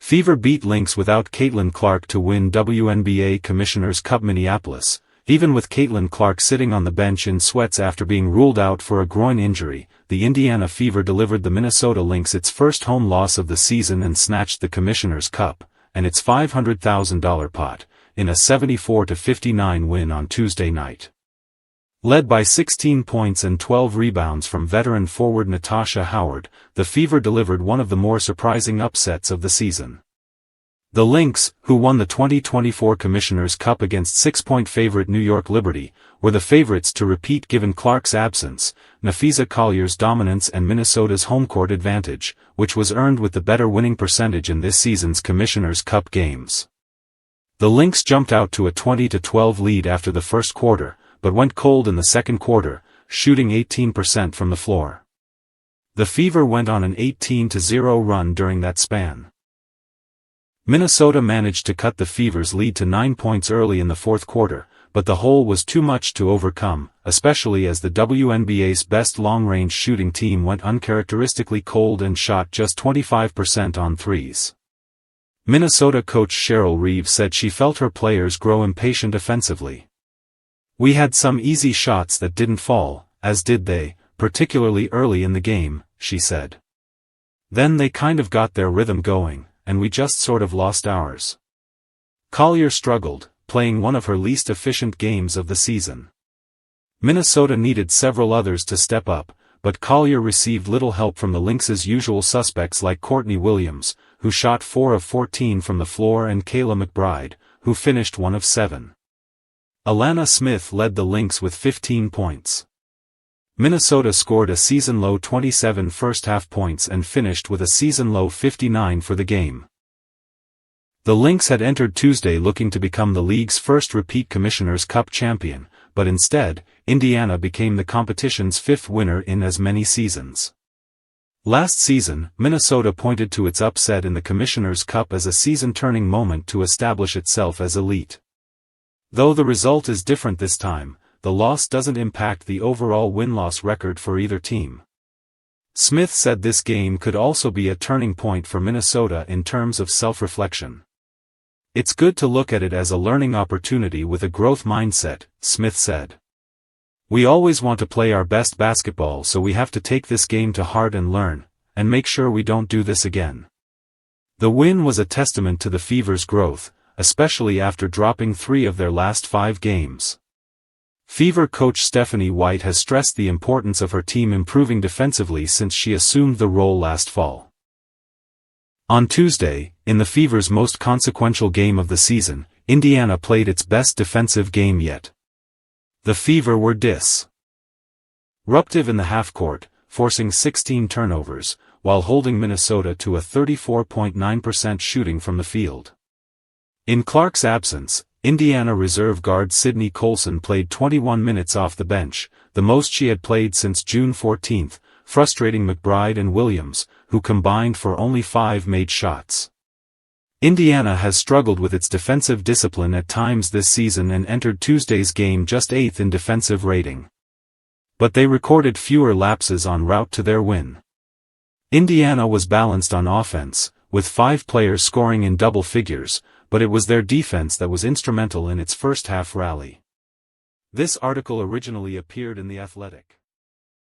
Fever beat Lynx without Caitlin Clark to win WNBA Commissioner's Cup Minneapolis. Even with Caitlin Clark sitting on the bench in sweats after being ruled out for a groin injury, the Indiana Fever delivered the Minnesota Lynx its first home loss of the season and snatched the Commissioner's Cup, and its $500,000 pot, in a 74-59 win on Tuesday night. Led by 16 points and 12 rebounds from veteran forward Natasha Howard, the Fever delivered one of the more surprising upsets of the season. The Lynx, who won the 2024 Commissioner's Cup against 6-point favorite New York Liberty, were the favorites to repeat given Clark's absence, Napheesa Collier's dominance and Minnesota's home court advantage, which was earned with the better winning percentage in this season's Commissioner's Cup games. The Lynx jumped out to a 20-12 lead after the first quarter, but went cold in the second quarter, shooting 18% from the floor. The Fever went on an 18-0 run during that span. Minnesota managed to cut the Fever's lead to 9 points early in the fourth quarter, but the hole was too much to overcome, especially as the WNBA's best long-range shooting team went uncharacteristically cold and shot just 25% on threes. Minnesota coach Cheryl Reeves said she felt her players grow impatient offensively. "We had some easy shots that didn't fall, as did they, particularly early in the game," she said. "Then they kind of got their rhythm going, and we just sort of lost ours." Collier struggled, playing one of her least efficient games of the season. Minnesota needed several others to step up, but Collier received little help from the Lynx's usual suspects like Courtney Williams, who shot 4 of 14 from the floor, and Kayla McBride, who finished 1 of 7. Alana Smith led the Lynx with 15 points. Minnesota scored a season-low 27 first-half points and finished with a season-low 59 for the game. The Lynx had entered Tuesday looking to become the league's first repeat Commissioner's Cup champion, but instead, Indiana became the competition's 5th winner in as many seasons. Last season, Minnesota pointed to its upset in the Commissioner's Cup as a season-turning moment to establish itself as elite. Though the result is different this time, the loss doesn't impact the overall win-loss record for either team. Smith said this game could also be a turning point for Minnesota in terms of self-reflection. "It's good to look at it as a learning opportunity with a growth mindset," Smith said. "We always want to play our best basketball, so we have to take this game to heart and learn, and make sure we don't do this again." The win was a testament to the Fever's growth, especially after dropping 3 of their last 5 games. Fever coach Stephanie White has stressed the importance of her team improving defensively since she assumed the role last fall. On Tuesday, in the Fever's most consequential game of the season, Indiana played its best defensive game yet. The Fever were disruptive in the half-court, forcing 16 turnovers, while holding Minnesota to a 34.9% shooting from the field. In Clark's absence, Indiana reserve guard Sydney Colson played 21 minutes off the bench, the most she had played since June 14, frustrating McBride and Williams, who combined for only 5 made shots. Indiana has struggled with its defensive discipline at times this season and entered Tuesday's game just 8th in defensive rating. But they recorded fewer lapses en route to their win. Indiana was balanced on offense, with 5 players scoring in double figures, but it was their defense that was instrumental in its first-half rally. This article originally appeared in The Athletic.